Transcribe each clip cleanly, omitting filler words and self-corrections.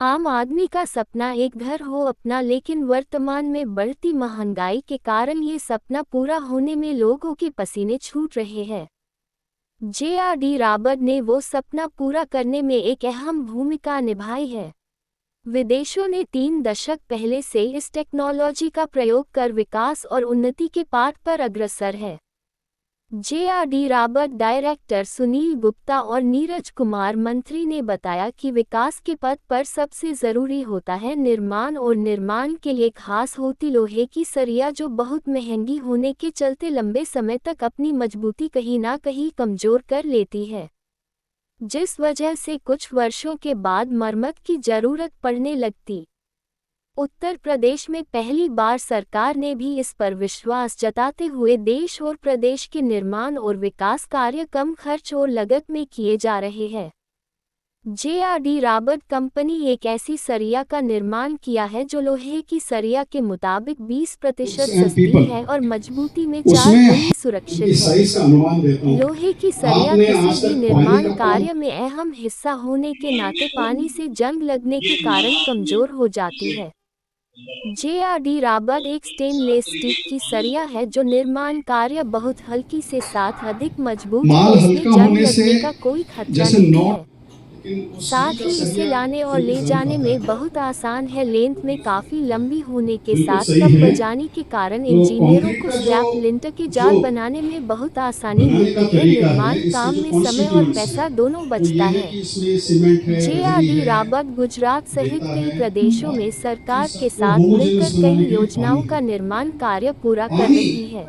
आम आदमी का सपना एक घर हो अपना, लेकिन वर्तमान में बढ़ती महंगाई के कारण ये सपना पूरा होने में लोगों के पसीने छूट रहे हैं। जे.आर.डी. रॉबर्ट ने वो सपना पूरा करने में एक अहम भूमिका निभाई है। विदेशों ने 3 दशक पहले से इस टेक्नोलॉजी का प्रयोग कर विकास और उन्नति के पाठ पर अग्रसर है। JRD. Robert director Sunil Gupta और नीरज कुमार मंत्री ने बताया कि विकास के पथ पर सबसे ज़रूरी होता है निर्माण, और निर्माण के लिए खास होती लोहे की सरिया, जो बहुत महंगी होने के चलते लंबे समय तक अपनी मजबूती कहीं ना कहीं कमज़ोर कर लेती है, जिस वजह से कुछ वर्षों के बाद मरम्मत की ज़रूरत पड़ने लगती। उत्तर प्रदेश में पहली बार सरकार ने भी इस पर विश्वास जताते हुए देश और प्रदेश के निर्माण और विकास कार्य कम खर्च और लागत में किए जा रहे हैं। जे.आर.डी. रॉबर्ट कंपनी एक ऐसी सरिया का निर्माण किया है जो लोहे की सरिया के मुताबिक 20% सस्ती है और मजबूती में 4 गुनी सुरक्षित है। लोहे की सरिया किसी भी निर्माण कार्य में अहम हिस्सा होने के नाते पानी से जंग लगने के कारण कमजोर हो जाती है। जे.आर.डी. रॉबर्ट एक स्टेनलेस स्टील की सरिया है जो निर्माण कार्य बहुत हल्की से साथ अधिक मजबूत है, इसलिए जंग लगने का कोई खतरा नहीं है। साथ ही इसे लाने और ले जाने में बहुत आसान है। लेंथ में काफ़ी लंबी होने के साथ कप बजाने के कारण इंजीनियरों को स्लैब लिंटर के जाल बनाने में बहुत आसानी मिलती है। निर्माण काम में समय और पैसा दोनों बचता है। जे.आर.डी. रॉबर्ट गुजरात सहित कई प्रदेशों में सरकार के साथ मिलकर कई योजनाओं का निर्माण कार्य पूरा कर रही है।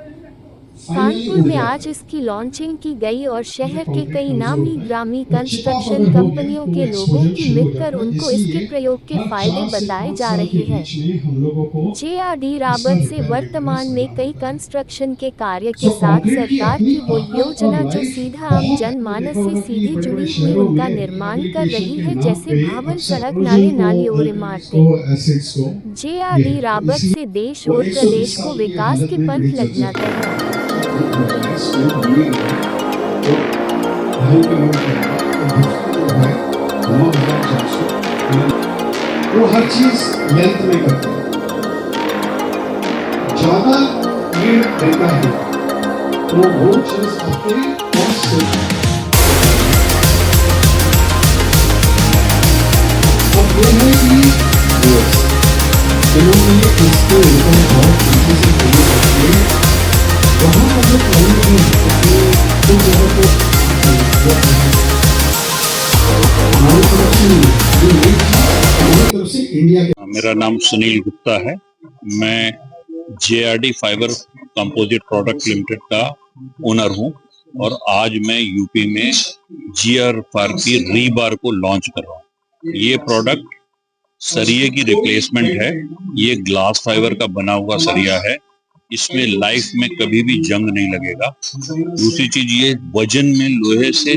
कानपुर में आज इसकी लॉन्चिंग की गई और शहर के कई नामी ग्रामीण कंस्ट्रक्शन कंपनियों के लोगों की मिलकर उनको इसके प्रयोग के फायदे बताए जा रहे हैं। जे.आर.डी. रॉबर्ट से वर्तमान में कई कंस्ट्रक्शन के कार्य के साथ सरकार की वो योजना जो सीधा आम जनमानस से सीधी जुड़ी हुई उनका निर्माण कर रही है, जैसे भवन, सड़क, नाले, नाली और इमारतें। जे.आर.डी. रॉबर्ट से देश और प्रदेश को विकास के पंथ लगना तय है। वो हर चीज लेंथ में करते हैं, ज्यादा लीड देता है तो वो चीज आपके कॉस्ट से अब ये है कि जिन्होंने इसके ऊपर बहुत तेजी से काम करते हैं वहाँ पर जो कहीं नहीं तो जगह को हमारी तरफ से इंडिया के। मेरा नाम सुनील गुप्ता है। मैं JRD. Fibre composite product limited का ओनर हूं और आज मैं यूपी में जी.आर. की रीबार को लॉन्च कर रहा हूं। ये प्रोडक्ट सरिये की रिप्लेसमेंट है। ये ग्लास फाइबर का बना हुआ सरिया है। इसमें लाइफ में कभी भी जंग नहीं लगेगा। दूसरी चीज, ये वजन में लोहे से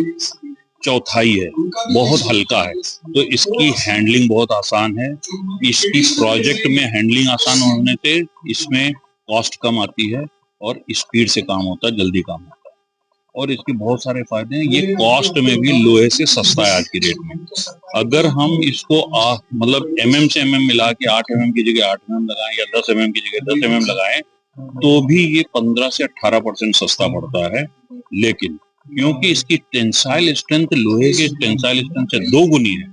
चौथाई है, बहुत हल्का है, तो इसकी हैंडलिंग बहुत आसान है। इसकी प्रोजेक्ट में हैंडलिंग आसान होने से इसमें कॉस्ट कम आती है और स्पीड से काम होता है, जल्दी काम होता है और इसके बहुत सारे फायदे हैं। ये कॉस्ट में भी लोहे से सस्ता है आज की डेट में। अगर हम इसको मतलब mm से mm मिला के 8 mm की जगह 8 mm लगाएं या 10 mm की जगह 10 mm लगाएं तो भी ये 15 से 18% सस्ता पड़ता है। लेकिन क्योंकि इसकी टेंसाइल स्ट्रेंथ लोहे के टेंसाइल स्ट्रेंथ से 2 गुनी है,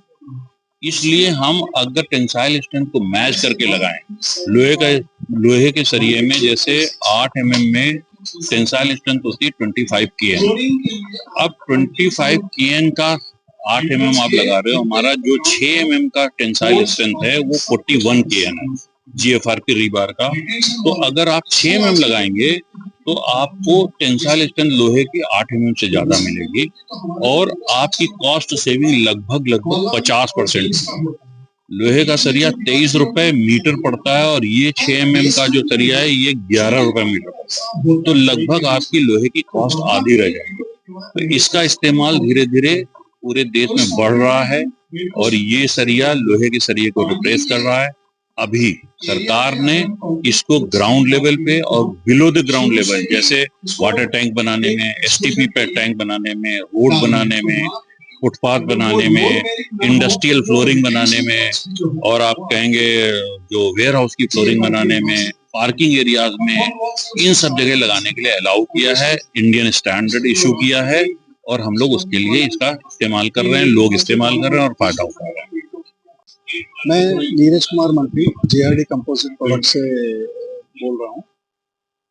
इसलिए हम अगर टेंसाइल स्ट्रेंथ को मैच करके लगाएं, लोहे के सरिये में जैसे 8 mm में टेंसाइल स्ट्रेंथ होती है 25 kN। अब 25 kN का 8 mm आप लगा रहे हो, हमारा जो 6 mm का टेंसाइल स्ट्रेंथ है वो 41 kN है जी.एफ.आर. की रीबार का। तो अगर आप 6 mm लगाएंगे तो आपको टेंसाइल स्ट्रेंथ लोहे की 8 mm से ज्यादा मिलेगी और आपकी कॉस्ट सेविंग लगभग 50%। लोहे का सरिया 23 रुपए मीटर पड़ता है और ये 6 mm का जो सरिया है ये 11 रुपए मीटर पड़ता है, तो लगभग आपकी लोहे की कॉस्ट आधी रह जाएगी। तो इसका इस्तेमाल धीरे धीरे पूरे देश में बढ़ रहा है और ये सरिया लोहे के सरिये को रिप्लेस कर रहा है। अभी सरकार ने इसको ग्राउंड लेवल पे और बिलो द ग्राउंड लेवल, जैसे वाटर टैंक बनाने में, एसटीपी पे टैंक बनाने में, रोड बनाने में, फुटपाथ बनाने में, इंडस्ट्रियल फ्लोरिंग बनाने में, और आप कहेंगे जो वेयर हाउस की फ्लोरिंग बनाने में, पार्किंग एरियाज में, इन सब जगह लगाने के लिए अलाउ किया है। इंडियन स्टैंडर्ड इशू किया है और हम लोग उसके लिए इसका इस्तेमाल कर रहे हैं, लोग इस्तेमाल कर रहे हैं और फायदा उठा रहे हैं। मैं नीरज कुमार मंत्री जेआरडी कंपोजिट प्रोडक्ट से बोल रहा हूँ।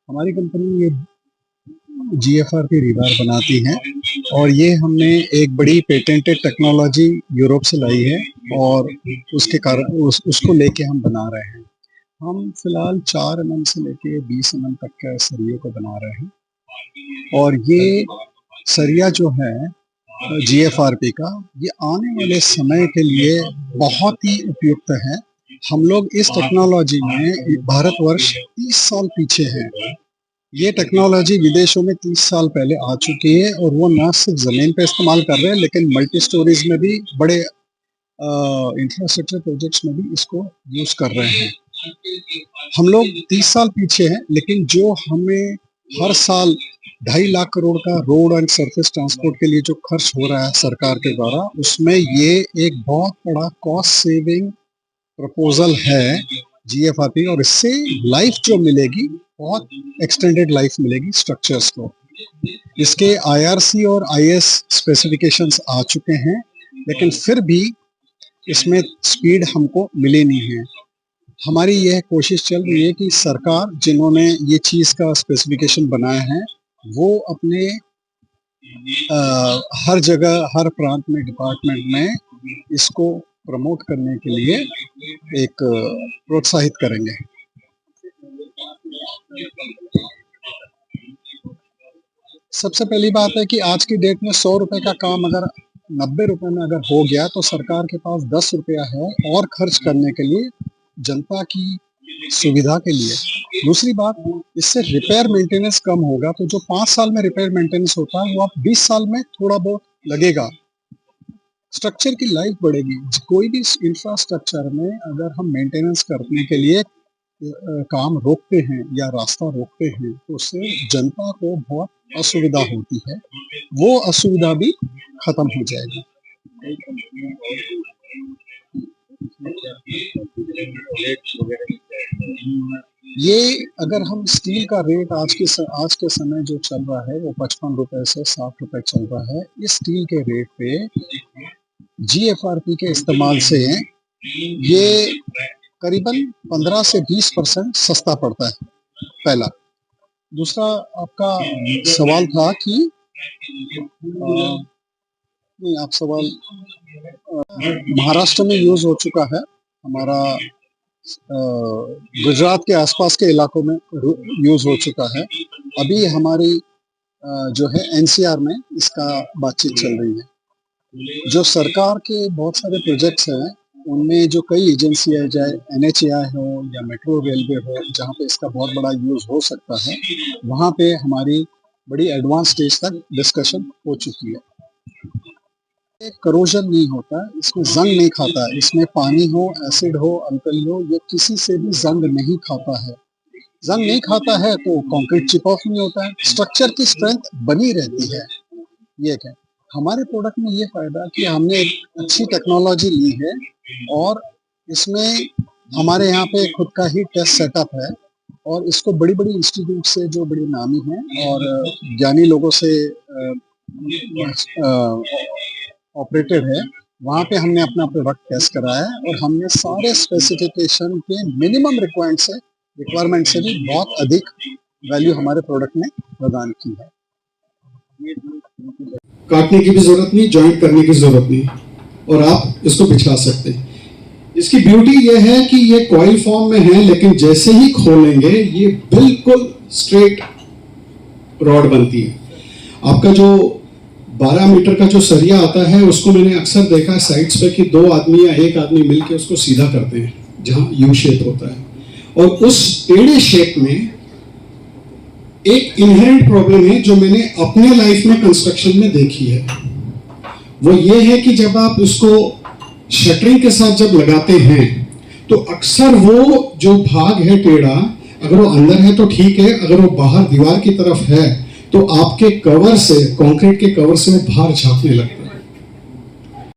हमारी कंपनी ये जीएफआरपी रीबार बनाती है और ये हमने एक बड़ी पेटेंटेड टेक्नोलॉजी यूरोप से लाई है और उसके कारण उसको लेके हम बना रहे हैं। हम फिलहाल 4 mm से लेके 20 mm तक के सरिये को बना रहे हैं और ये सरिया जो है जीएफआरपी का, ये आने वाले समय के लिए बहुत ही उपयुक्त है। हम लोग इस टेक्नोलॉजी में भारतवर्ष 30 साल पीछे हैं। ये टेक्नोलॉजी विदेशों में 30 साल पहले आ चुकी है और वो न सिर्फ ज़मीन पे इस्तेमाल कर रहे हैं लेकिन मल्टी स्टोरीज में भी, बड़े इंफ्रास्ट्रक्चर प्रोजेक्ट्स में भी इसको यूज़ कर रहे हैं। हम लोग 30 साल पीछे हैं, लेकिन जो हमें हर साल 2.5 लाख करोड़ का रोड एंड सरफेस ट्रांसपोर्ट के लिए जो खर्च हो रहा है सरकार के द्वारा, उसमें ये एक बहुत बड़ा कॉस्ट सेविंग प्रपोजल है जीएफआरपी, और इससे लाइफ जो मिलेगी बहुत एक्सटेंडेड लाइफ मिलेगी स्ट्रक्चर्स को। इसके आईआरसी और आईएस स्पेसिफिकेशंस आ चुके हैं, लेकिन फिर भी इसमें स्पीड हमको मिली नहीं है। हमारी यह कोशिश चल रही है कि सरकार जिन्होंने ये चीज़ का स्पेसिफिकेशन बनाया है वो अपने हर जगह, हर प्रांत में, डिपार्टमेंट में इसको प्रमोट करने के लिए एक प्रोत्साहित करेंगे। सबसे पहली बात है कि आज की डेट में 100 रुपए का काम अगर 90 रुपए में अगर हो गया तो सरकार के पास 10 रुपया है और खर्च करने के लिए, जनता की सुविधा के लिए। दूसरी बात, इससे रिपेयर मेंटेनेंस कम होगा, तो जो 5 साल में रिपेयर मेंटेनेंस होता है वो आप 20 साल में थोड़ा बहुत लगेगा। स्ट्रक्चर की लाइफ बढ़ेगी। कोई भी इंफ्रास्ट्रक्चर में अगर हम मेंटेनेंस करने के लिए काम रोकते हैं या रास्ता रोकते हैं तो उससे जनता को बहुत असुविधा होती है, वो असुविधा भी खत्म हो जाएगी। ये अगर हम स्टील का रेट आज के समय जो चल रहा है वो 55 रुपए से 60 रुपए चल रहा है। इस स्टील के रेट पे जीएफआरपी के इस्तेमाल से ये करीबन 15 से 20% सस्ता पड़ता है, पहला। दूसरा, आपका सवाल था कि नहीं, आप सवाल महाराष्ट्र में यूज हो चुका है, हमारा गुजरात के आसपास के इलाकों में यूज हो चुका है। अभी हमारी जो है एनसीआर में इसका बातचीत चल रही है। जो सरकार के बहुत सारे प्रोजेक्ट्स हैं उनमें जो कई एजेंसियां, चाहे एनएचएआई हो या मेट्रो रेलवे हो, जहाँ पे इसका बहुत बड़ा यूज हो सकता है, वहाँ पे हमारी बड़ी एडवांस स्टेज तक डिस्कशन हो चुकी है। करोजन नहीं होता, इसमें जंग नहीं खाता, इसमें पानी हो, एसिड हो, अल्कली हो, ये किसी से भी जंग नहीं खाता है। जंग नहीं खाता है तो कंक्रीट चिप ऑफ नहीं होता है, स्ट्रक्चर की स्ट्रेंथ बनी रहती है। ये क्या हमारे प्रोडक्ट में ये फायदा कि हमने एक अच्छी टेक्नोलॉजी ली है और इसमें हमारे यहाँ पे खुद का ही टेस्ट सेटअप है और इसको बड़ी बड़ी इंस्टीट्यूट से, जो बड़ी नामी हैं और ज्ञानी लोगों से ऑपरेटेड है, वहाँ पे हमने अपना प्रोडक्ट टेस्ट कराया है और हमने सारे स्पेसिफिकेशन के मिनिमम रिक्वायरमेंट से भी बहुत अधिक वैल्यू हमारे प्रोडक्ट में प्रदान की है। काटने की भी जरूरत नहीं, जॉइंट करने की जरूरत नहीं, और आप इसको बिछा सकते हैं। इसकी ब्यूटी यह है कि ये कॉइल फॉर्म में है, लेकिन जैसे ही खोलेंगे ये बिल्कुल स्ट्रेट रॉड बनती है। आपका जो 12 मीटर का जो सरिया आता है उसको मैंने अक्सर देखा है साइड्स पे कि 2 आदमी या 1 आदमी मिलके उसको सीधा करते हैं जहां यू शेप होता है, और उस टेढ़े शेप में एक इनहेरेंट प्रॉब्लम है जो मैंने अपने लाइफ में कंस्ट्रक्शन में देखी है। वो ये है कि जब आप उसको शटरिंग के साथ जब लगाते हैं तो अक्सर वो जो भाग है टेढ़ा, अगर वो अंदर है तो ठीक है, अगर वो बाहर दीवार की तरफ है तो आपके कवर से, कंक्रीट के कवर से वो बाहर झांकने लगता है।